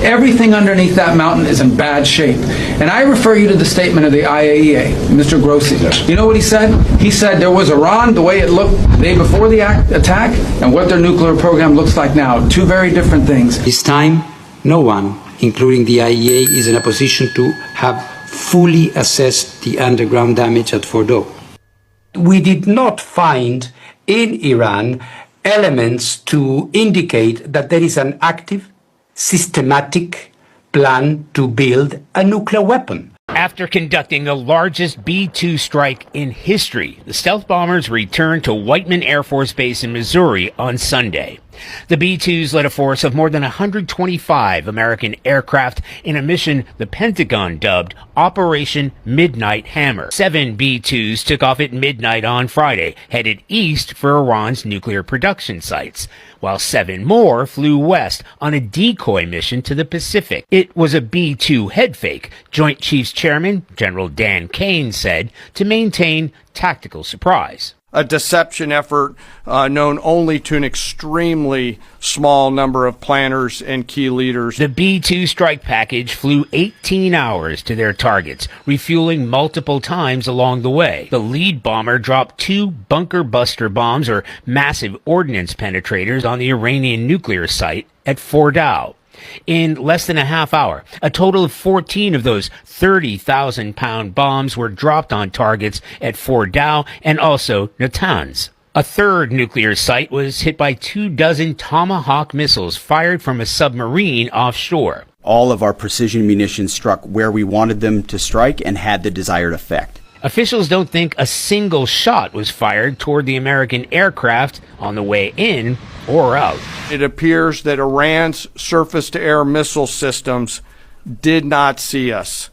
Everything underneath that mountain is in bad shape. And I refer you to the statement of the IAEA, Mr. Grossi. You know what he said? He said there was Iran, the way it looked the day before the attack, and what their nuclear program looks like now. Two very different things. This time, no one, including the IAEA, is in a position to have fully assessed the underground damage at Fordow. We did not find in Iran elements to indicate that there is an active, systematic plan to build a nuclear weapon. After conducting the largest B-2 strike in history, the stealth bombers returned to Whiteman Air Force Base in Missouri on Sunday. The B-2s led a force of more than 125 American aircraft in a mission the Pentagon dubbed Operation Midnight Hammer. 7 B-2s took off at midnight on Friday, headed east for Iran's nuclear production sites, while 7 more flew west on a decoy mission to the Pacific. It was a B-2 head fake, Joint Chiefs Chairman General Dan Kane said, to maintain tactical surprise. A deception effort known only to an extremely small number of planners and key leaders. The B-2 strike package flew 18 hours to their targets, refueling multiple times along the way. The lead bomber dropped 2 bunker buster bombs, or massive ordnance penetrators, on the Iranian nuclear site at Fordow. In less than a half hour, a total of 14 of those 30,000-pound bombs were dropped on targets at Fordow and also Natanz. A third nuclear site was hit by 24 Tomahawk missiles fired from a submarine offshore. All of our precision munitions struck where we wanted them to strike and had the desired effect. Officials don't think a single shot was fired toward the American aircraft on the way in or out. It appears that Iran's surface-to-air missile systems did not see us.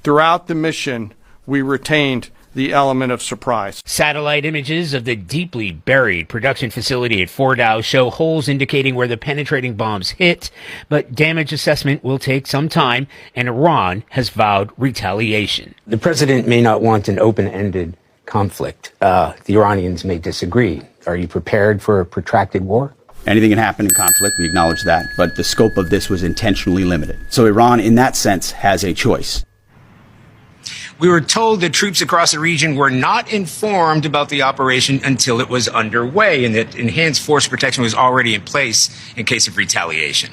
Throughout the mission, we retained the element of surprise. Satellite images of the deeply buried production facility at Fordow show holes indicating where the penetrating bombs hit, but damage assessment will take some time, and Iran has vowed retaliation. The president may not want an open-ended conflict. The Iranians may disagree. Are you prepared for a protracted war? Anything can happen in conflict, we acknowledge that, but the scope of this was intentionally limited. So Iran, in that sense, has a choice. We were told that troops across the region were not informed about the operation until it was underway, and that enhanced force protection was already in place in case of retaliation.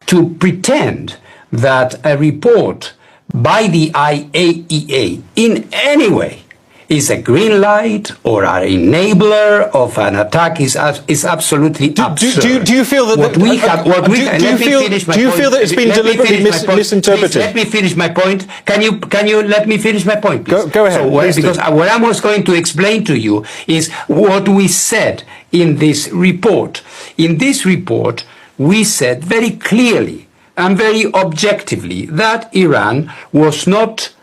To pretend that a report by the IAEA in any way is a green light or an enabler of an attack is absolutely absurd. Do you feel that do you feel that it's been deliberately misinterpreted? Please, let me finish my point. Can you let me finish my point, please? Go ahead. So, because what I was going to explain to you is what we said in this report. In this report, we said very clearly and very objectively that Iran was not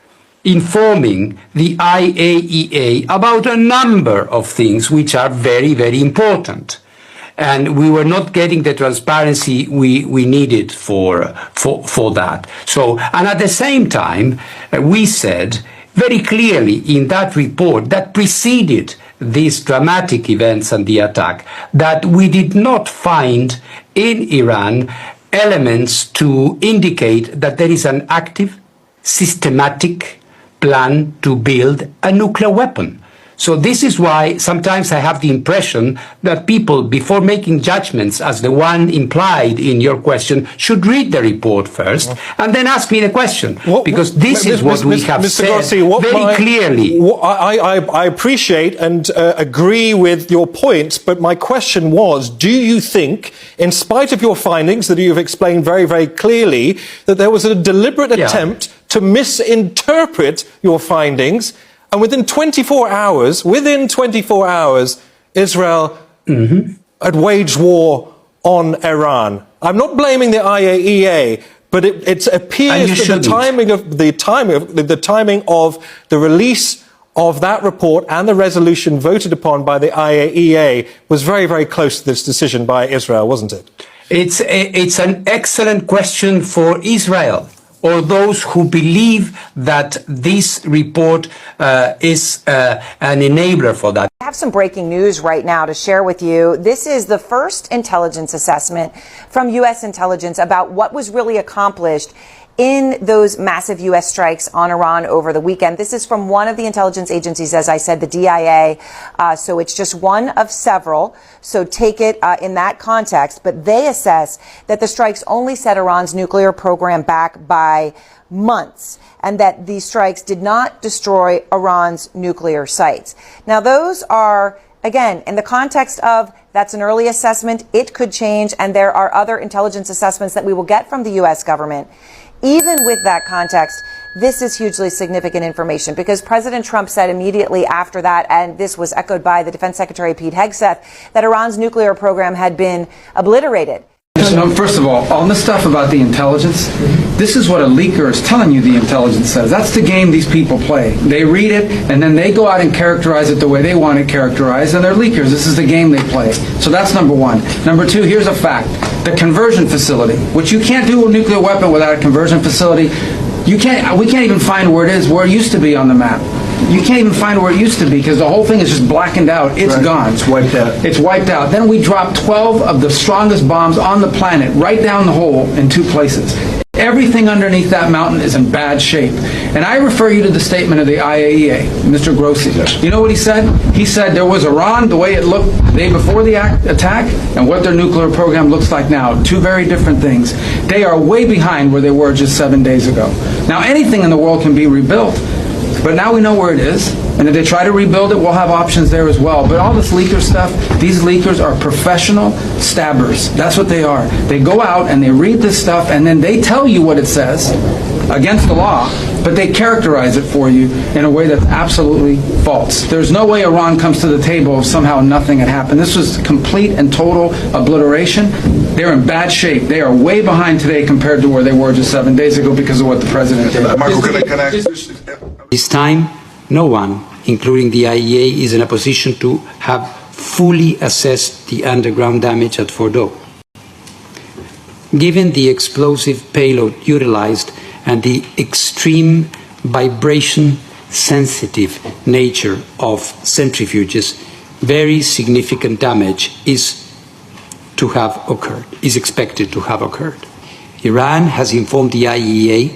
informing the IAEA about a number of things which are very, very important. And we were not getting the transparency we needed for that. So, and at the same time, we said very clearly in that report that preceded these dramatic events and the attack that we did not find in Iran elements to indicate that there is an active, systematic plan to build a nuclear weapon. So this is why sometimes I have the impression that people, before making judgments as the one implied in your question, should read the report first and then ask me the question. Because this is what we have said very clearly. I appreciate and agree with your points, but my question was, do you think, in spite of your findings that you've explained very, very clearly, that there was a deliberate attempt to misinterpret your findings? And within 24 hours, Israel had waged war on Iran. I'm not blaming the IAEA, but it appears that the timing of the release of that report and the resolution voted upon by the IAEA was very, very close to this decision by Israel, wasn't it? It's an excellent question for Israel. or those who believe that this report is an enabler for that. I have some breaking news right now to share with you. This is the first intelligence assessment from U.S. intelligence about what was really accomplished in those massive U.S. strikes on Iran over the weekend. This is from one of the intelligence agencies, as I said, the DIA. So it's just one of several. So take it in that context. But they assess that the strikes only set Iran's nuclear program back by months, and that these strikes did not destroy Iran's nuclear sites. Now, those are, again, in the context of that's an early assessment, it could change, and there are other intelligence assessments that we will get from the U.S. government. Even with that context, this is hugely significant information because President Trump said immediately after that, and this was echoed by the Defense Secretary Pete Hegseth, that Iran's nuclear program had been obliterated. First of all this stuff about the intelligence, this is what a leaker is telling you the intelligence says. That's the game these people play. They read it, and then they go out and characterize it the way they want it characterized, and they're leakers. This is the game they play. So that's number one. Number two, here's a fact. The conversion facility, which you can't do a nuclear weapon without a conversion facility, we can't even find where it is, where it used to be on the map. You can't even find where it used to be because the whole thing is just blackened out. It's gone. It's wiped out. It's wiped out. Then we dropped 12 of the strongest bombs on the planet right down the hole in 2 places. Everything underneath that mountain is in bad shape. And I refer you to the statement of the IAEA, Mr. Grossi. You know what he said? He said there was Iran, the way it looked the day before the attack, and what their nuclear program looks like now. 2 very different things. They are way behind where they were just 7 days ago. Now, anything in the world can be rebuilt. But now we know where it is, and if they try to rebuild it, we'll have options there as well. But all this leaker stuff, these leakers are professional stabbers. That's what they are. They go out and they read this stuff, and then they tell you what it says against the law, but they characterize it for you in a way that's absolutely false. There's no way Iran comes to the table if somehow nothing had happened. This was complete and total obliteration. They're in bad shape. They are way behind today compared to where they were just 7 days ago because of what the president did. Michael, can I This time, no one, including the IAEA, is in a position to have fully assessed the underground damage at Fordow. Given the explosive payload utilized and the extreme vibration-sensitive nature of centrifuges, very significant damage is expected to have occurred. Iran has informed the IAEA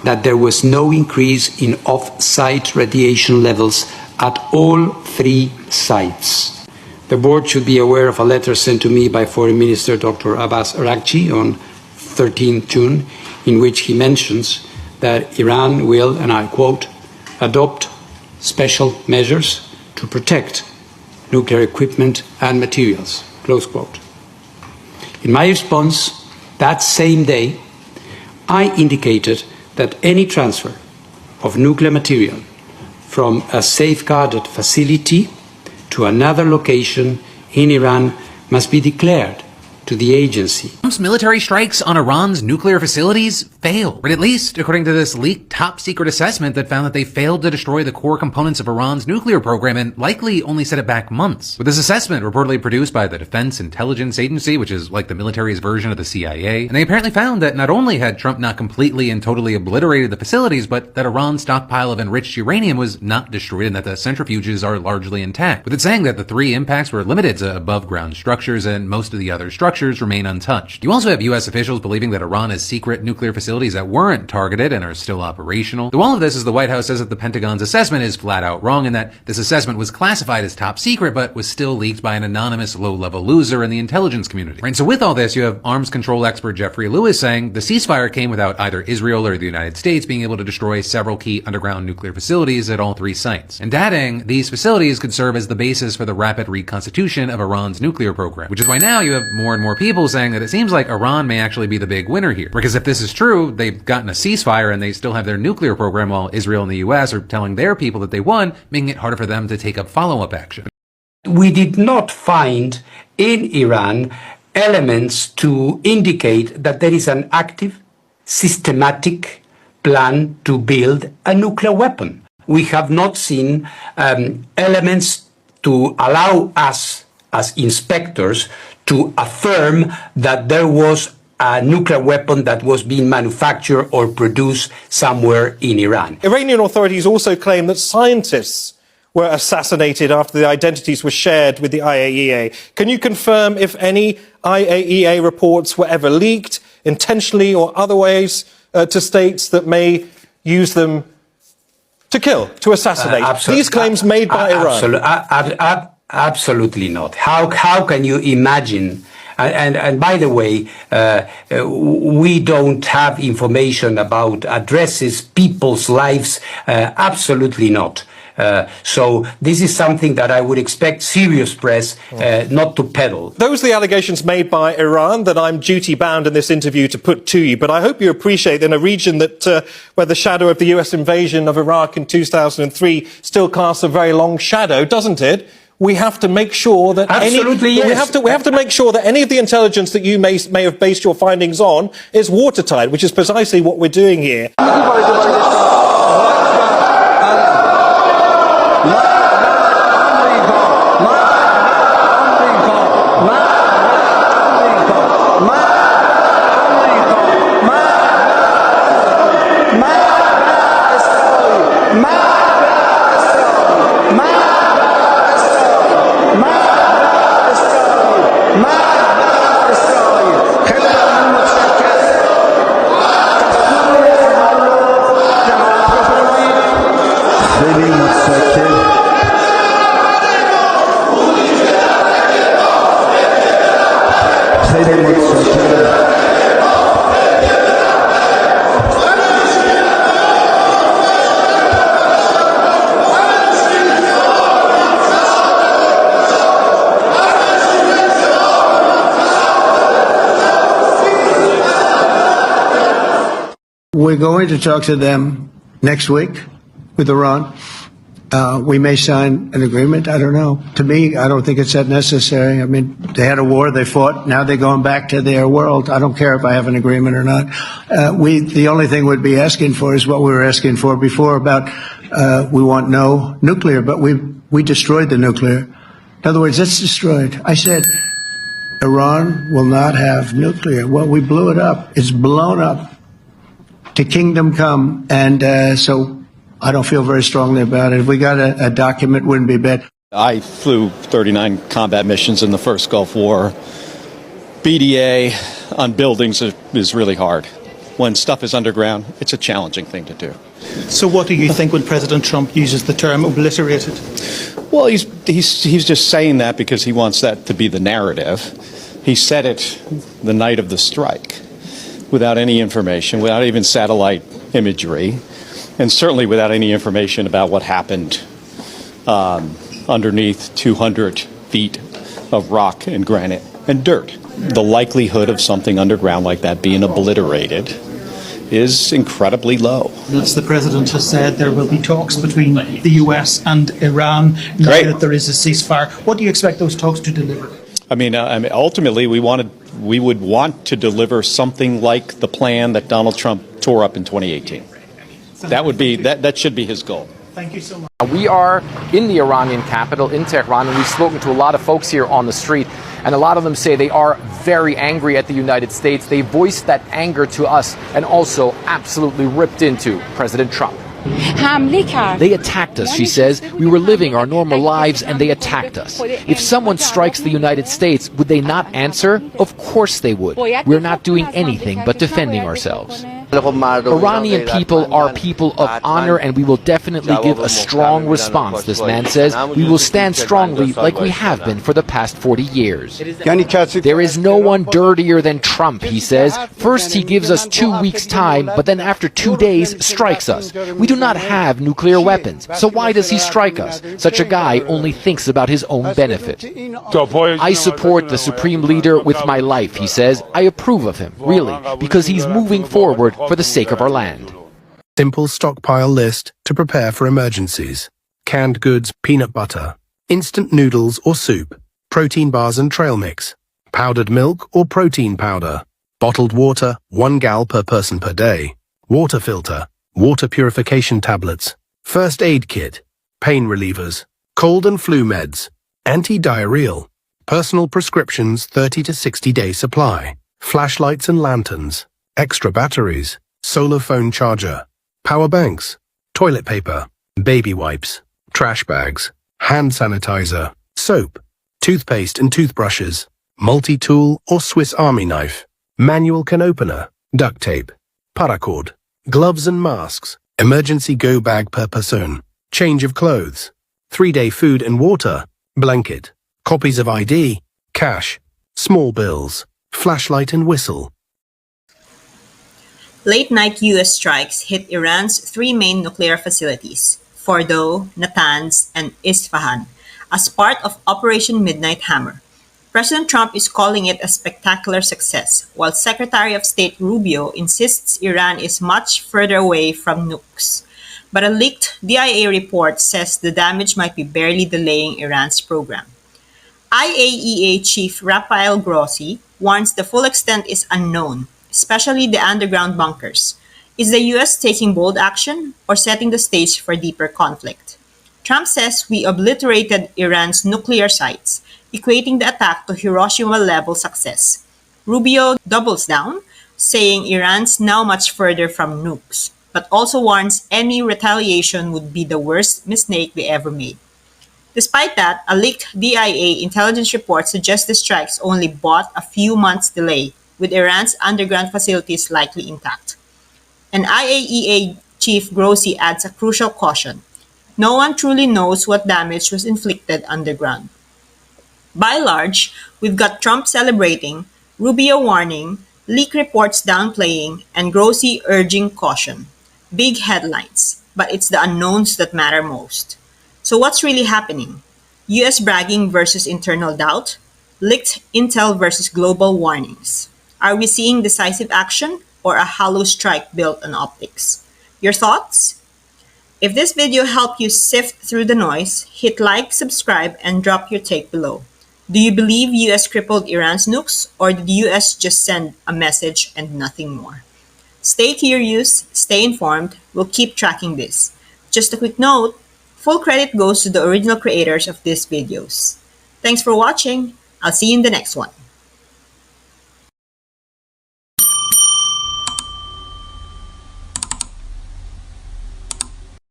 that there was no increase in off-site radiation levels at all 3 sites. The board should be aware of a letter sent to me by Foreign Minister Dr. Abbas Araghchi on 13 June, in which he mentions that Iran will, and I quote, adopt special measures to protect nuclear equipment and materials, close quote. In my response, that same day, I indicated that any transfer of nuclear material from a safeguarded facility to another location in Iran must be declared to the agency. Trump's military strikes on Iran's nuclear facilities failed, but at least according to this leaked top-secret assessment that found that they failed to destroy the core components of Iran's nuclear program and likely only set it back months. With this assessment reportedly produced by the Defense Intelligence Agency, which is like the military's version of the CIA, and they apparently found that not only had Trump not completely and totally obliterated the facilities, but that Iran's stockpile of enriched uranium was not destroyed and that the centrifuges are largely intact, with it saying that the 3 impacts were limited to above-ground structures and most of the other structures remain untouched. You also have U.S. officials believing that Iran has secret nuclear facilities that weren't targeted and are still operational. Though all of this is the White House says that the Pentagon's assessment is flat out wrong and that this assessment was classified as top secret but was still leaked by an anonymous low-level loser in the intelligence community. Right, so with all this, you have arms control expert Jeffrey Lewis saying the ceasefire came without either Israel or the United States being able to destroy several key underground nuclear facilities at all 3 sites. And adding, these facilities could serve as the basis for the rapid reconstitution of Iran's nuclear program, which is why now you have more and more people saying that it seems like Iran may actually be the big winner here. Because if this is true, they've gotten a ceasefire and they still have their nuclear program while Israel and the US are telling their people that they won, making it harder for them to take up follow-up action. We did not find in Iran elements to indicate that there is an active, systematic plan to build a nuclear weapon. We have not seen elements to allow us as inspectors to affirm that there was a nuclear weapon that was being manufactured or produced somewhere in Iran. Iranian authorities also claim that scientists were assassinated after the identities were shared with the IAEA. Can you confirm if any IAEA reports were ever leaked, intentionally or otherwise, to states that may use them to kill, to assassinate? These claims made by Iran. Absolutely not. How can you imagine? And by the way, we don't have information about addresses, people's lives. Absolutely not. So this is something that I would expect serious press not to peddle. Those are the allegations made by Iran that I'm duty-bound in this interview to put to you. But I hope you appreciate in a region that where the shadow of the US invasion of Iraq in 2003 still casts a very long shadow, doesn't it? We have to make sure that we have to make sure that any of the intelligence that you may have based your findings on is watertight, which is precisely what we're doing here. We're going to talk to them next week with Iran. We may sign an agreement. I don't know. To me, I don't think it's that necessary. I mean, they had a war, they fought. Now they're going back to their world. I don't care if I have an agreement or not. The only thing we'd be asking for is what we were asking for before about we want no nuclear, but we destroyed the nuclear. In other words, it's destroyed. I said Iran will not have nuclear. Well, we blew it up. It's blown up. To kingdom come, and so I don't feel very strongly about it. If we got a document, wouldn't be bad. I flew 39 combat missions in the first Gulf War. BDA on buildings is really hard. When stuff is underground, it's a challenging thing to do. So what do you think when President Trump uses the term obliterated? Well, he's just saying that because he wants that to be the narrative. He said it the night of the strike, without any information, without even satellite imagery, and certainly without any information about what happened underneath 200 feet of rock and granite and dirt. The likelihood of something underground like that being obliterated is incredibly low. As the President has said, there will be talks between the US and Iran now that there is a ceasefire. What do you expect those talks to deliver? I mean, ultimately, we would want to deliver something like the plan that Donald Trump tore up in 2018. That should be his goal. Thank you so much. We are in the Iranian capital, in Tehran, and we've spoken to a lot of folks here on the street, and a lot of them say they are very angry at the United States. They voiced that anger to us and also absolutely ripped into President Trump. They attacked us, she says. We were living our normal lives and they attacked us. If someone strikes the United States, would they not answer? Of course they would. We're not doing anything but defending ourselves. Iranian people are people of honor, and we will definitely give a strong response, this man says. We will stand strongly like we have been for the past 40 years. There is no one dirtier than Trump, he says. First he gives us 2 weeks' time, but then after 2 days strikes us. We do not have nuclear weapons, so why does he strike us? Such a guy only thinks about his own benefit. I support the Supreme Leader with my life, he says. I approve of him, really, because he's moving forward for the sake of our land. Simple stockpile list to prepare for emergencies. Canned goods, peanut butter, instant noodles or soup, protein bars and trail mix, powdered milk or protein powder, bottled water, 1 gal per person per day, water filter, water purification tablets, first aid kit, pain relievers, cold and flu meds, anti-diarrheal, personal prescriptions 30 to 60 day supply, flashlights and lanterns, extra batteries, solar phone charger, power banks, toilet paper, baby wipes, trash bags, hand sanitizer, soap, toothpaste and toothbrushes, multi-tool or Swiss Army knife, manual can opener, duct tape, paracord, gloves and masks, emergency go bag per person, change of clothes, 3-day food and water, blanket, copies of ID, cash, small bills, flashlight and whistle. Late-night U.S. strikes hit Iran's 3 main nuclear facilities, Fordow, Natanz, and Isfahan, as part of Operation Midnight Hammer. President Trump is calling it a spectacular success, while Secretary of State Rubio insists Iran is much further away from nukes. But a leaked DIA report says the damage might be barely delaying Iran's program. IAEA Chief Rafael Grossi warns the full extent is unknown, especially the underground bunkers. Is the U.S. taking bold action or setting the stage for deeper conflict? Trump says we obliterated Iran's nuclear sites, equating the attack to Hiroshima-level success. Rubio doubles down, saying Iran's now much further from nukes, but also warns any retaliation would be the worst mistake they ever made. Despite that, a leaked DIA intelligence report suggests the strikes only bought a few months' delay, with Iran's underground facilities likely intact. And IAEA Chief Grossi adds a crucial caution. No one truly knows what damage was inflicted underground. By and large, we've got Trump celebrating, Rubio warning, leak reports downplaying, and Grossi urging caution. Big headlines, but it's the unknowns that matter most. So what's really happening? US bragging versus internal doubt? Leaked intel versus global warnings? Are we seeing decisive action or a hollow strike built on optics? Your thoughts? If this video helped you sift through the noise, hit like, subscribe, and drop your take below. Do you believe US crippled Iran's nukes, or did US just send a message and nothing more? Stay curious, stay informed, we'll keep tracking this. Just a quick note, full credit goes to the original creators of these videos. Thanks for watching, I'll see you in the next one.